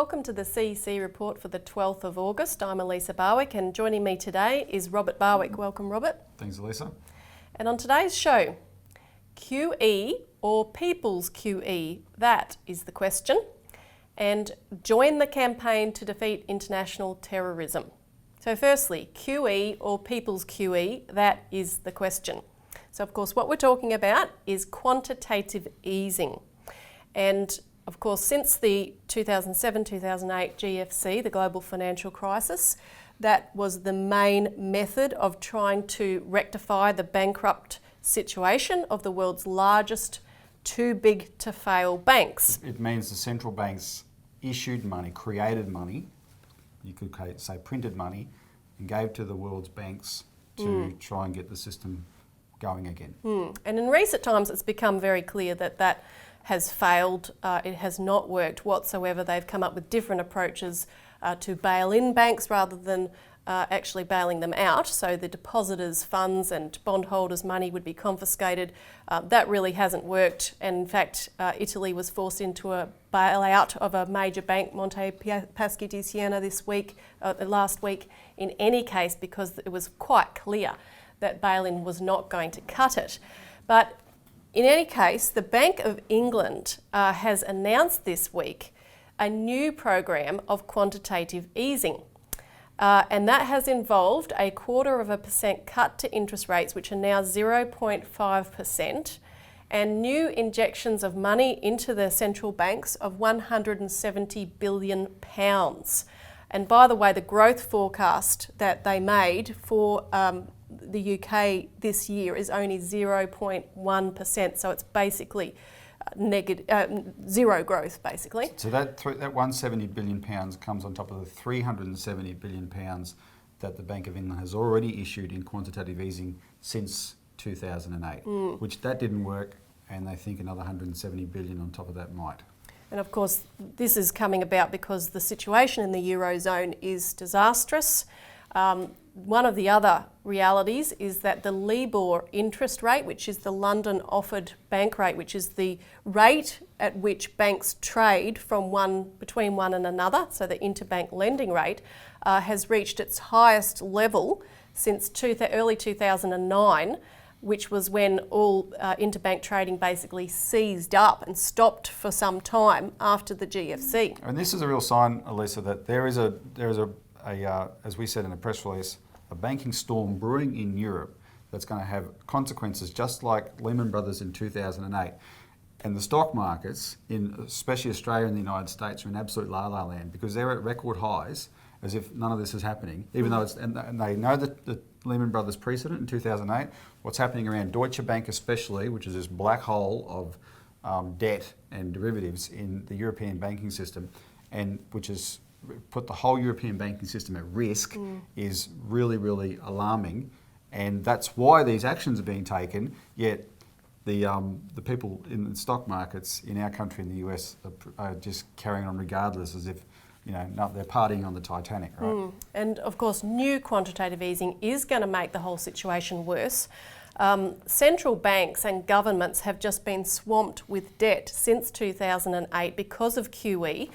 Welcome to the CEC Report for the 12th of August. I'm Elisa Barwick, and joining me today is Robert Barwick. Welcome, Robert. Thanks, Elisa. And on today's show, QE or People's QE? That is the question. And join the campaign to defeat international terrorism. So firstly, QE or People's QE? That is the question. So of course what we're talking about is quantitative easing. And of course, since the 2007-2008 GFC, the global financial crisis, that was the main method of trying to rectify the bankrupt situation of the world's largest too big to fail banks. It means the central banks issued money, created money, you could say printed money, and gave to the world's banks to try and get the system going again. And in recent times it's become very clear that that has failed. It has not worked whatsoever. They've come up with different approaches to bail in banks rather than actually bailing them out. So the depositors' funds and bondholders' money would be confiscated. That really hasn't worked. And in fact, Italy was forced into a bailout of a major bank, Monte Paschi di Siena, last week, in any case, because it was quite clear that bail-in was not going to cut it. But in any case, the Bank of England has announced this week a new program of quantitative easing. And that has involved a 0.25% cut to interest rates, which are now 0.5%, and new injections of money into the central banks of £170 billion. And by the way, the growth forecast that they made for the UK this year is only 0.1%, so it's basically zero growth, basically. So that £170 billion comes on top of the £370 billion that the Bank of England has already issued in quantitative easing since 2008, which that didn't work, and they think another £170 billion on top of that might. And of course, this is coming about because the situation in the Eurozone is disastrous. One of the other realities is that the LIBOR interest rate, which is the London offered bank rate, which is the rate at which banks trade between one and another, so the interbank lending rate, has reached its highest level since early 2009, which was when all interbank trading basically seized up and stopped for some time after the GFC. And this is a real sign, Elisa, that there is a as we said in a press release, a banking storm brewing in Europe that's going to have consequences just like Lehman Brothers in 2008. And the stock markets, especially Australia and the United States, are in absolute la-la land because they're at record highs as if none of this is happening, even though and they know that the Lehman Brothers precedent in 2008, what's happening around Deutsche Bank especially, which is this black hole of debt and derivatives in the European banking system, and which has put the whole European banking system at risk, is really, really alarming. And that's why these actions are being taken, yet the people in the stock markets in our country, in the US, are just carrying on regardless, as if they're partying on the Titanic, right? And of course, new quantitative easing is going to make the whole situation worse. Central banks and governments have just been swamped with debt since 2008 because of QE.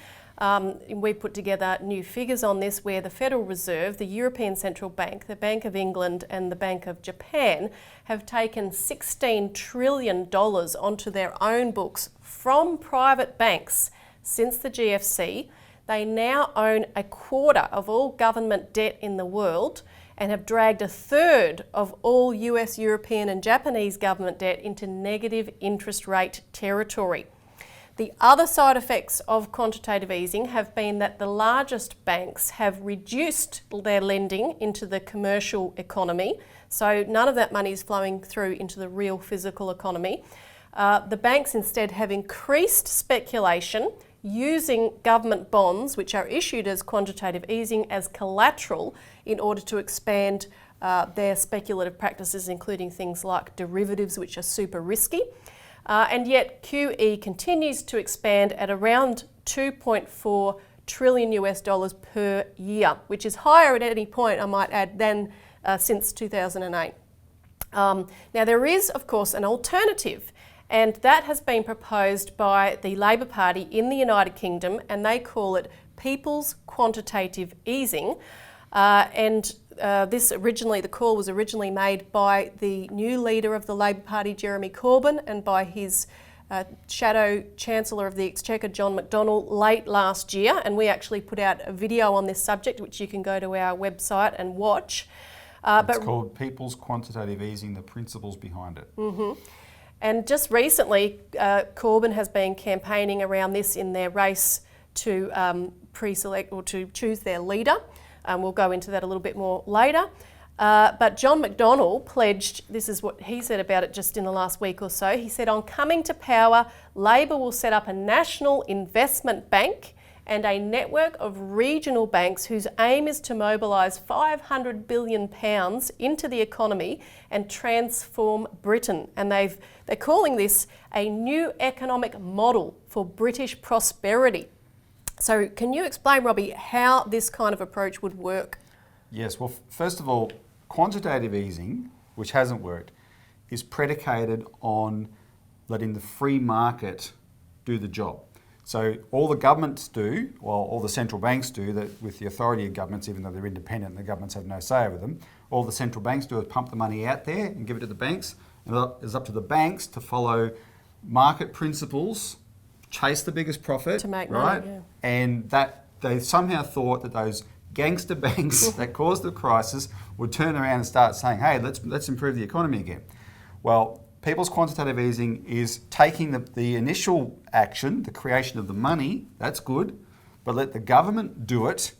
We put together new figures on this where the Federal Reserve, the European Central Bank, the Bank of England and the Bank of Japan have taken $16 trillion onto their own books from private banks since the GFC. They now own a quarter of all government debt in the world and have dragged a third of all US, European and Japanese government debt into negative interest rate territory. The other side effects of quantitative easing have been that the largest banks have reduced their lending into the commercial economy, so none of that money is flowing through into the real physical economy. The banks instead have increased speculation using government bonds, which are issued as quantitative easing, as collateral in order to expand their speculative practices, including things like derivatives, which are super risky. And yet QE continues to expand at around $2.4 trillion per year, which is higher at any point, I might add, than since 2008. Now there is, of course, an alternative, And that has been proposed by the Labor Party in the United Kingdom, and they call it People's Quantitative Easing. The call was originally made by the new leader of the Labor Party, Jeremy Corbyn, and by his Shadow Chancellor of the Exchequer, John McDonnell, late last year. And we actually put out a video on this subject, which you can go to our website and watch. It's called People's Quantitative Easing, the principles behind it. Mm-hmm. And just recently, Corbyn has been campaigning around this in their race to pre-select or to choose their leader. We'll go into that a little bit more later. But John McDonnell pledged, this is what he said about it just in the last week or so. He said, on coming to power, Labor will set up a national investment bank and a network of regional banks whose aim is to mobilise £500 billion into the economy and transform Britain. And they're calling this a new economic model for British prosperity. So can you explain, Robbie, how this kind of approach would work? Yes, well, first of all, quantitative easing, which hasn't worked, is predicated on letting the free market do the job. So all the governments do, well, all the central banks do, that with the authority of governments, even though they're independent and the governments have no say over them, all the central banks do is pump the money out there and give it to the banks. And it's up to the banks to follow market principles, chase the biggest profit, to make right? money, yeah. And that they somehow thought that those gangster banks that caused the crisis would turn around and start saying, hey, let's improve the economy again. Well, people's quantitative easing is taking the initial action, the creation of the money, that's good, but let the government do it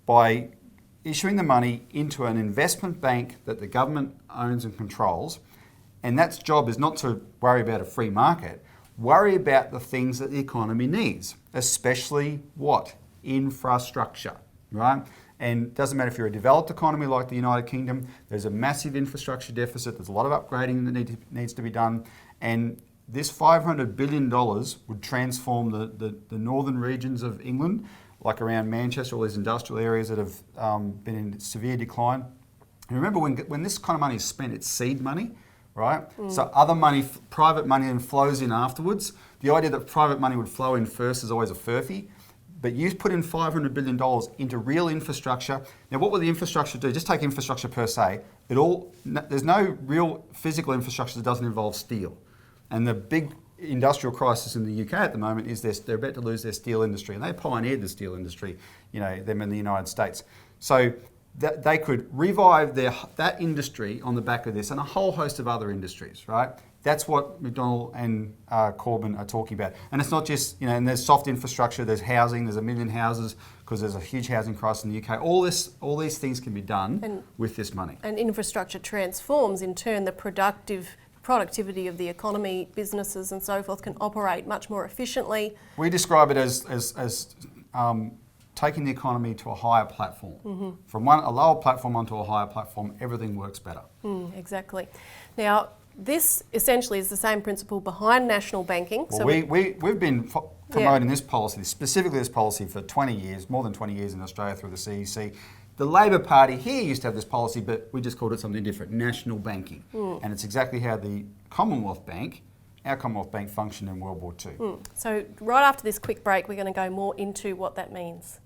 by issuing the money into an investment bank that the government owns and controls. And that's job is not to worry about a free market, worry about the things that the economy needs, especially what? Infrastructure, right? And it doesn't matter if you're a developed economy like the United Kingdom, there's a massive infrastructure deficit, there's a lot of upgrading that needs to be done, and this $500 billion would transform the northern regions of England, like around Manchester, all these industrial areas that have been in severe decline. And remember, when this kind of money is spent, it's seed money, right? So other money, private money, then flows in afterwards. The idea that private money would flow in first is always a furphy. But you put in $500 billion into real infrastructure. Now, what will the infrastructure do? Just take infrastructure per se. There's no real physical infrastructure that doesn't involve steel. And the big industrial crisis in the UK at the moment is they're about to lose their steel industry. And they pioneered the steel industry, them in the United States. So they could revive that industry on the back of this and a whole host of other industries, right? That's what McDonnell and Corbyn are talking about. And it's not just, and there's soft infrastructure, there's housing, there's 1 million houses because there's a huge housing crisis in the UK. All these things can be done with this money. And infrastructure transforms, in turn, the productivity of the economy, businesses and so forth can operate much more efficiently. We describe it as taking the economy to a higher platform. Mm-hmm. From a lower platform onto a higher platform, everything works better. Exactly. Now, this essentially is the same principle behind national banking. Well, so we've been promoting this policy, specifically this policy, for 20 years, more than 20 years in Australia through the CEC. The Labor Party here used to have this policy, but we just called it something different, national banking. And it's exactly how our Commonwealth Bank functioned in World War II. So right after this quick break, we're going to go more into what that means.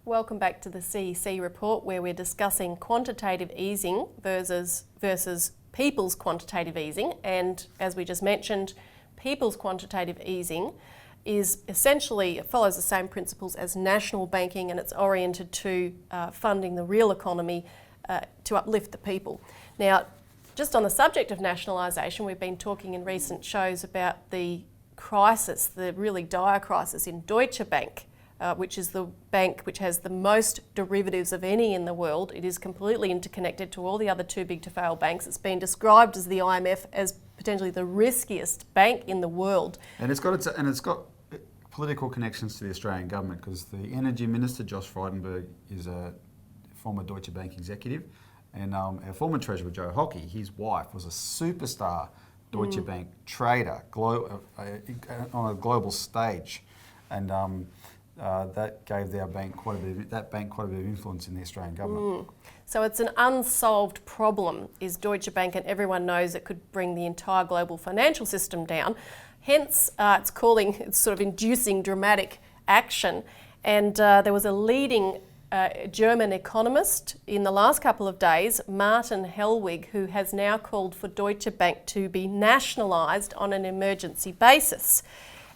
Welcome back to the CEC Report, where we're discussing quantitative easing versus people's quantitative easing. And as we just mentioned, people's quantitative easing is essentially, it follows the same principles as national banking, and it's oriented to funding the real economy to uplift the people. Now, just on the subject of nationalisation, we've been talking in recent shows about the crisis, the really dire crisis in Deutsche Bank, which is the bank which has the most derivatives of any in the world. It is completely interconnected to all the other too big to fail banks. It's been described as the IMF as potentially the riskiest bank in the world. And it's got political connections to the Australian government, because the Energy Minister, Josh Frydenberg, is a former Deutsche Bank executive, and our former Treasurer, Joe Hockey, his wife, was a superstar Deutsche Bank trader on a global stage. And that gave that bank quite a bit of influence in the Australian government. So it's an unsolved problem, is Deutsche Bank, and everyone knows it could bring the entire global financial system down. Hence, it's sort of inducing dramatic action. And there was a leading German economist in the last couple of days, Martin Hellwig, who has now called for Deutsche Bank to be nationalised on an emergency basis.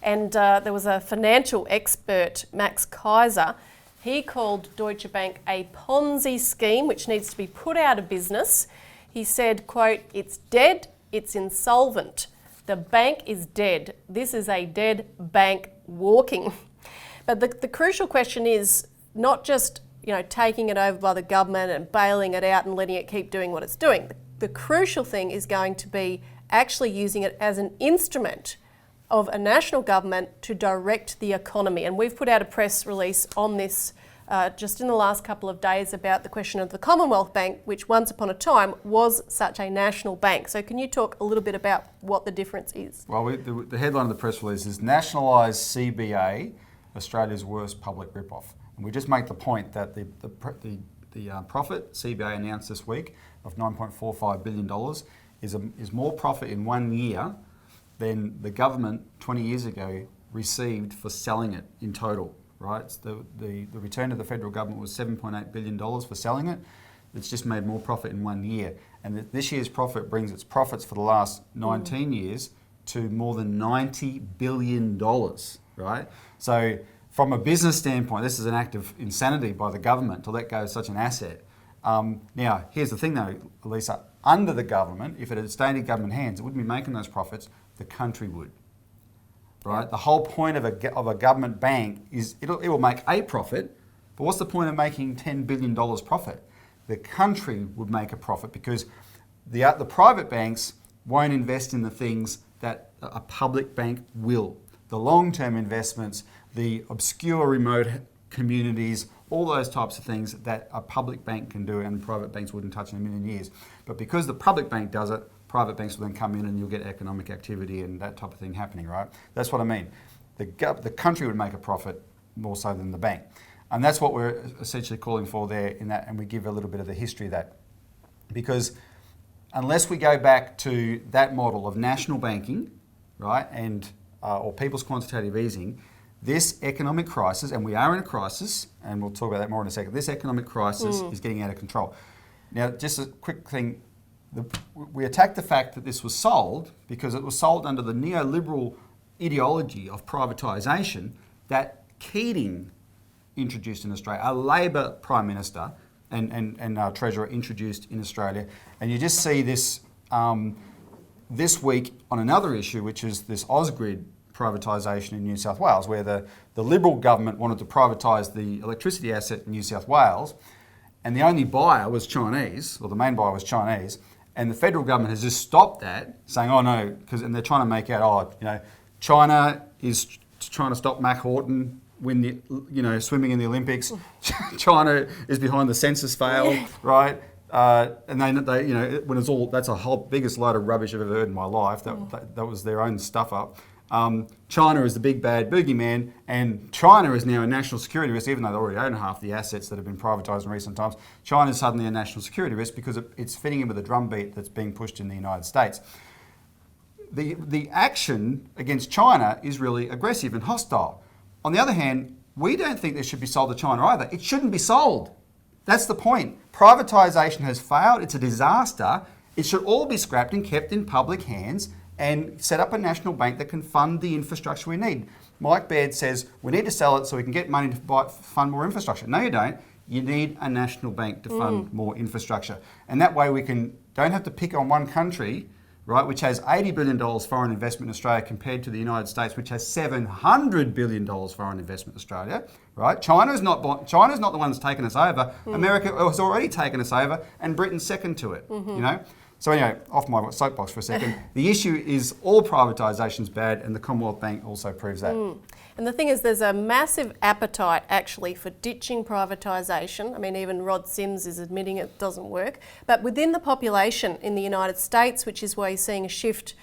And there was a financial expert, Max Kaiser. He called Deutsche Bank a Ponzi scheme which needs to be put out of business. He said, quote, "It's dead, it's insolvent. The bank is dead. This is a dead bank walking." But the crucial question is not just taking it over by the government and bailing it out and letting it keep doing what it's doing. The crucial thing is going to be actually using it as an instrument of a national government to direct the economy. And we've put out a press release on this just in the last couple of days about the question of the Commonwealth Bank, which once upon a time was such a national bank. So can you talk a little bit about what the difference is? Well, the headline of the press release is "Nationalised CBA, Australia's worst public rip-off." And we just make the point that the profit CBA announced this week of $9.45 billion is more profit in 1 year than the government 20 years ago received for selling it in total, right? The return to the federal government was $7.8 billion for selling it. It's just made more profit in 1 year. And this year's profit brings its profits for the last 19 years to more than $90 billion, right? So from a business standpoint, this is an act of insanity by the government to let go of such an asset. Now, here's the thing though, Elisa, under the government, if it had stayed in government hands, it wouldn't be making those profits, the country would, right? Yep. The whole point of a government bank is it will make a profit, but what's the point of making $10 billion profit? The country would make a profit because the private banks won't invest in the things that a public bank will. The long-term investments, the obscure remote communities, all those types of things that a public bank can do and private banks wouldn't touch in a million years. But because the public bank does it, private banks will then come in and you'll get economic activity and that type of thing happening, right? That's what I mean. The country would make a profit more so than the bank. And that's what we're essentially calling for there in that, and we give a little bit of the history of that. Because unless we go back to that model of national banking, right, and or people's quantitative easing, this economic crisis, and we are in a crisis, and we'll talk about that more in a second, this economic crisis is getting out of control. Now, just a quick thing, we attack the fact that this was sold because it was sold under the neoliberal ideology of privatisation that Keating introduced in Australia, a Labor Prime Minister and Treasurer introduced in Australia. And you just see this this week on another issue, which is this Ausgrid privatisation in New South Wales, where the Liberal government wanted to privatise the electricity asset in New South Wales, and the only buyer was Chinese, or the main buyer was Chinese, and the federal government has just stopped that, saying, oh no, and they're trying to make out, China is trying to stop Mac Horton swimming in the Olympics. China is behind the census fail, right? And they when it's all, that's a whole biggest load of rubbish I've ever heard in my life. That was their own stuff up. China is the big bad boogeyman, and China is now a national security risk, even though they already own half the assets that have been privatised in recent times. China is suddenly a national security risk because it's fitting in with the drumbeat that's being pushed in the United States. The action against China is really aggressive and hostile. On the other hand, we don't think this should be sold to China either. It shouldn't be sold. That's the point. Privatisation has failed. It's a disaster. It should all be scrapped and kept in public hands and set up a national bank that can fund the infrastructure we need. Mike Baird says we need to sell it so we can get money to fund more infrastructure. No, you don't. You need a national bank to fund more infrastructure. And that way we don't have to pick on one country, right, which has $80 billion foreign investment in Australia compared to the United States, which has $700 billion foreign investment in Australia, right? China's not the one that's taken us over. America has already taken us over, and Britain's second to it, So anyway, off my soapbox for a second. The issue is all privatisation's bad, and the Commonwealth Bank also proves that. And the thing is, there's a massive appetite actually for ditching privatisation. I mean, even Rod Sims is admitting it doesn't work. But within the population in the United States, which is why you're seeing a shift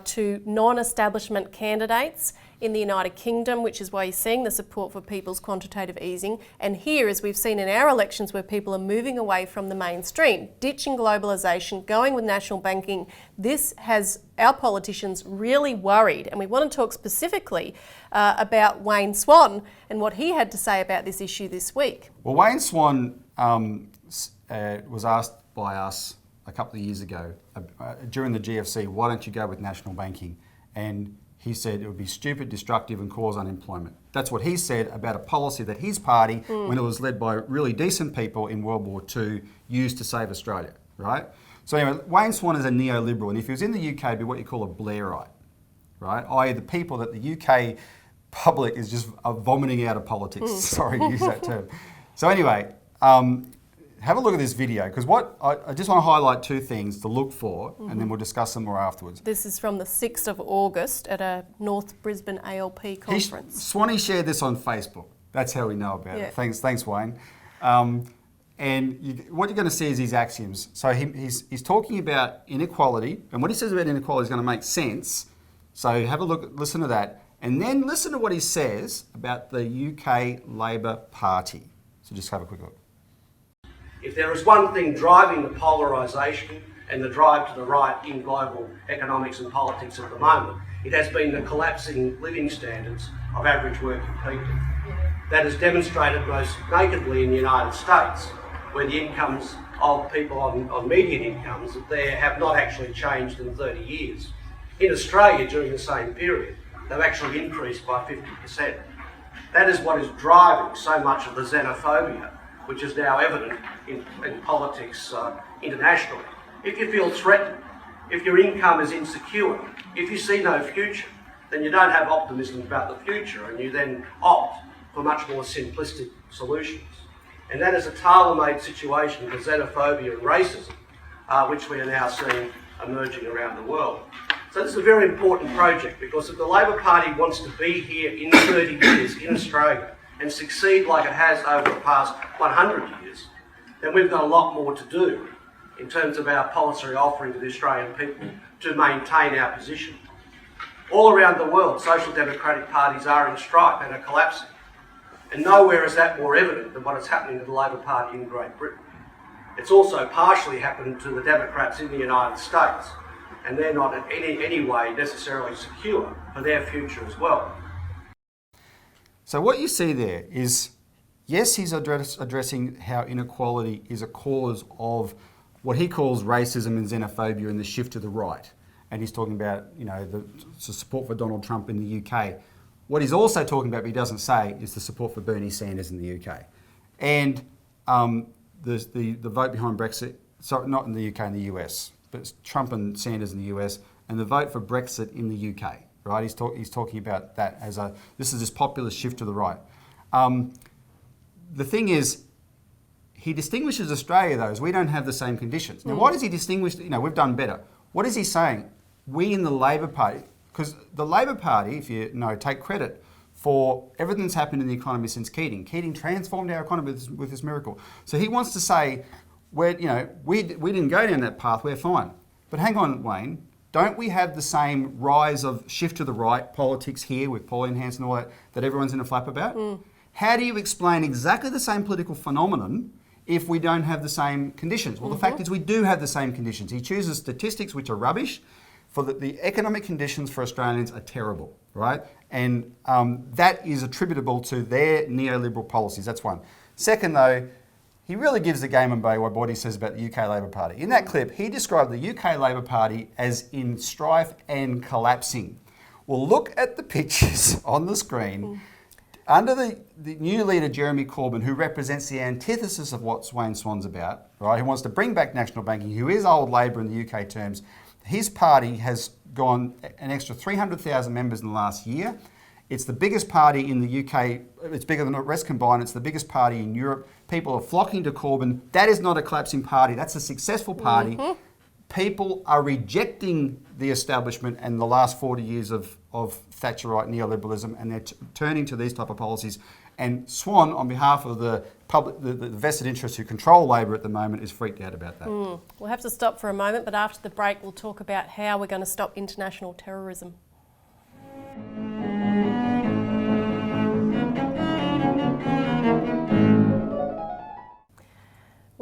to non-establishment candidates, in the United Kingdom, which is why you're seeing the support for people's quantitative easing. And here, as we've seen in our elections, where people are moving away from the mainstream, ditching globalisation, going with national banking, this has our politicians really worried. And we want to talk specifically about Wayne Swan and what he had to say about this issue this week. Well, Wayne Swan was asked by us a couple of years ago during the GFC, why don't you go with national banking? And he said it would be stupid, destructive and cause unemployment. That's what he said about a policy that his party, when it was led by really decent people in World War II, used to save Australia, right? So anyway, Wayne Swan is a neoliberal, and if he was in the UK, it'd be what you call a Blairite, right? I.e. the people that the UK public is just vomiting out of politics. Sorry to use that term. So anyway, have a look at this video, because what I just want to highlight two things to look for, and then we'll discuss them more afterwards. This is from the 6th of August at a North Brisbane ALP conference. Swanee shared this on Facebook. That's how we know about it. Thanks, Wayne. And what you're going to see is his axioms. So he's talking about inequality, and what he says about inequality is going to make sense. So have a look, listen to that, and then listen to what he says about the UK Labor Party. So just have a quick look. If there is one thing driving the polarisation and the drive to the right in global economics and politics at the moment, it has been the collapsing living standards of average working people. That is demonstrated most nakedly in the United States, where the incomes of people on median incomes there have not actually changed in 30 years. In Australia, during the same period, they've actually increased by 50%. That is what is driving so much of the xenophobia, which is now evident in politics internationally. If you feel threatened, if your income is insecure, if you see no future, then you don't have optimism about the future, and you then opt for much more simplistic solutions. And that is a tailor-made situation for xenophobia and racism, which we are now seeing emerging around the world. So this is a very important project, because if the Labor Party wants to be here in 30 years in Australia and succeed like it has over the past 100 years, then we've got a lot more to do in terms of our policy offering to the Australian people to maintain our position. All around the world, social democratic parties are in strife and are collapsing. And nowhere is that more evident than what is happening to the Labor Party in Great Britain. It's also partially happened to the Democrats in the United States, and they're not in any way necessarily secure for their future as well. So what you see there is, yes, he's addressing how inequality is a cause of what he calls racism and xenophobia and the shift to the right. And he's talking about, you know, the support for Donald Trump in the UK. What he's also talking about, but he doesn't say, is the support for Bernie Sanders in the UK. And the vote behind Brexit, sorry, not in the UK, in the US, but it's Trump and Sanders in the US, and the vote for Brexit in the UK, right? He's talking about that as this is this populist shift to the right. The thing is, he distinguishes Australia, though, as we don't have the same conditions. Now, why does he distinguish? You know, we've done better. What is he saying? We in the Labor Party, because the Labor Party, if you know, take credit for everything that's happened in the economy since Keating. Keating transformed our economy with this miracle. So he wants to say, we didn't go down that path, we're fine. But hang on, Wayne, don't we have the same rise of shift to the right politics here with Pauline Hanson and all that everyone's in a flap about? How do you explain exactly the same political phenomenon if we don't have the same conditions? Well, the fact is we do have the same conditions. He chooses statistics which are rubbish. For the economic conditions for Australians are terrible, right? And that is attributable to their neoliberal policies. That's one. Second, though, he really gives the game away by what he says about the UK Labor Party. In that clip, he described the UK Labor Party as in strife and collapsing. Well, look at the pictures on the screen. Under the new leader, Jeremy Corbyn, who represents the antithesis of what Wayne Swan's about, right? Who wants to bring back national banking, who is old Labor in the UK terms, his party has gone an extra 300,000 members in the last year. It's the biggest party in the UK. It's bigger than the rest combined. It's the biggest party in Europe. People are flocking to Corbyn. That is not a collapsing party. That's a successful party. People are rejecting the establishment and the last 40 years of Thatcherite neoliberalism, and they're turning to these type of policies. And Swan, on behalf of the public, the vested interests who control Labor at the moment, is freaked out about that. We'll have to stop for a moment, but after the break, we'll talk about how we're going to stop international terrorism.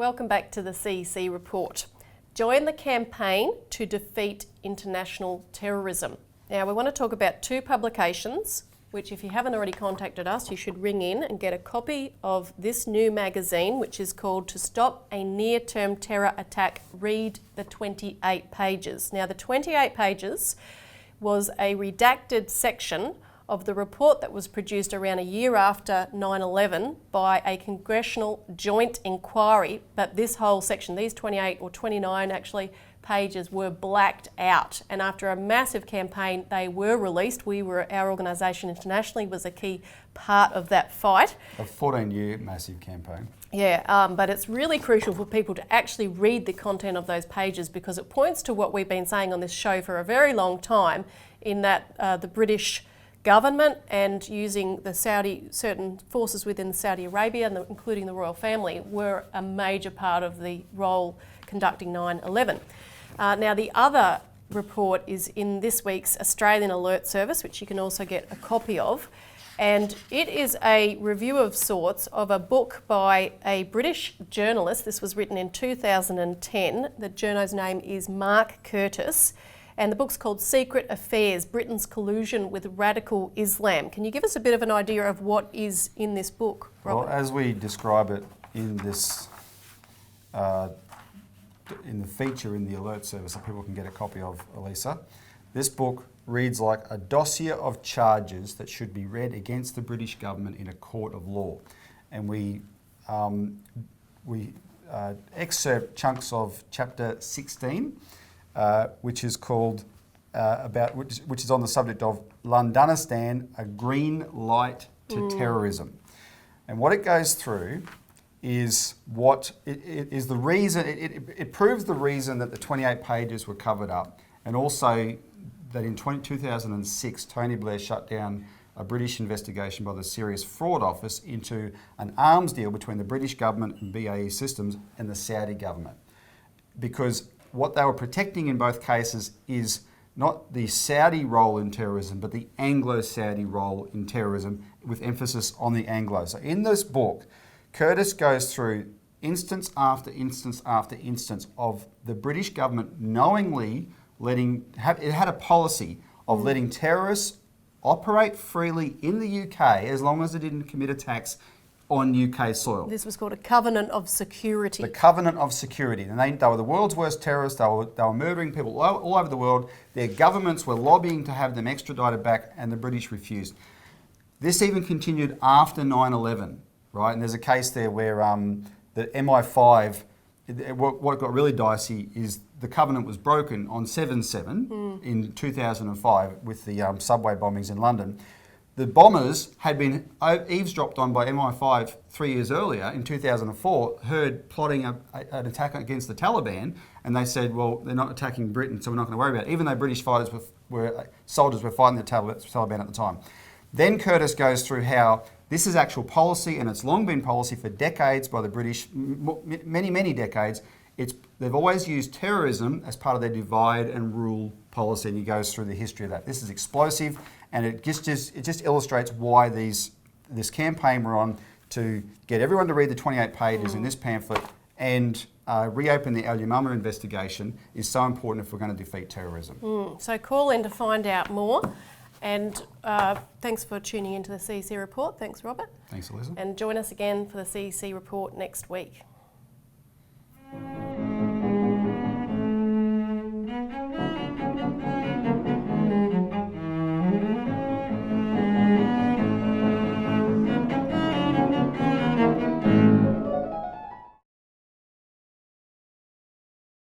Welcome back to the CEC Report. Join the campaign to defeat international terrorism. Now, we want to talk about two publications, which if you haven't already contacted us, you should ring in and get a copy of this new magazine, which is called To Stop a Near-Term Terror Attack, Read the 28 Pages. Now, the 28 pages was a redacted section of the report that was produced around a year after 9/11 by a congressional joint inquiry, but this whole section, these 28 or 29 actually pages, were blacked out, and after a massive campaign they were released. Our organisation internationally was a key part of that fight. A 14-year massive campaign. Yeah, but it's really crucial for people to actually read the content of those pages, because it points to what we've been saying on this show for a very long time, in that the British government and using the certain forces within Saudi Arabia, and including the royal family, were a major part of the role conducting 9/11. Now, the other report is in this week's Australian Alert Service, which you can also get a copy of, and it is a review of sorts of a book by a British journalist. This was written in 2010. The journo's name is Mark Curtis, and the book's called Secret Affairs, Britain's Collusion with Radical Islam. Can you give us a bit of an idea of what is in this book, Robert? Well, as we describe it in this, in the feature in the Alert Service that people can get a copy of, Elisa, this book reads like a dossier of charges that should be read against the British government in a court of law. And we excerpt chunks of chapter 16, which is called which is on the subject of Londonistan, a green light to terrorism. And what it goes through is what it is the reason, it proves the reason that the 28 pages were covered up, and also that in 2006 Tony Blair shut down a British investigation by the Serious Fraud Office into an arms deal between the British government and BAE Systems and the Saudi government. Because what they were protecting in both cases is not the Saudi role in terrorism, but the Anglo-Saudi role in terrorism, with emphasis on the Anglo. So in this book, Curtis goes through instance after instance after instance of the British government knowingly it had a policy of letting terrorists operate freely in the UK as long as they didn't commit attacks on UK soil. This was called a covenant of security. The covenant of security. And they were the world's worst terrorists. They were murdering people all over the world. Their governments were lobbying to have them extradited back, and the British refused. This even continued after 9/11, right? And there's a case there where the MI5, what got really dicey is the covenant was broken on 7/7 in 2005 with the subway bombings in London. The bombers had been eavesdropped on by MI5 3 years earlier in 2004, heard plotting an attack against the Taliban, and they said, well, they're not attacking Britain, so we're not going to worry about it, even though British soldiers were fighting the Taliban at the time. Then Curtis goes through how this is actual policy, and it's long been policy for decades by the British, many decades. They've always used terrorism as part of their divide and rule policy, and he goes through the history of that. This is explosive, and it just illustrates why this campaign we're on to get everyone to read the 28 pages in this pamphlet and reopen the Al Yamama investigation is so important if we're going to defeat terrorism. So call in to find out more. And thanks for tuning into the CEC Report. Thanks, Robert. Thanks, Elisa. And join us again for the CEC Report next week.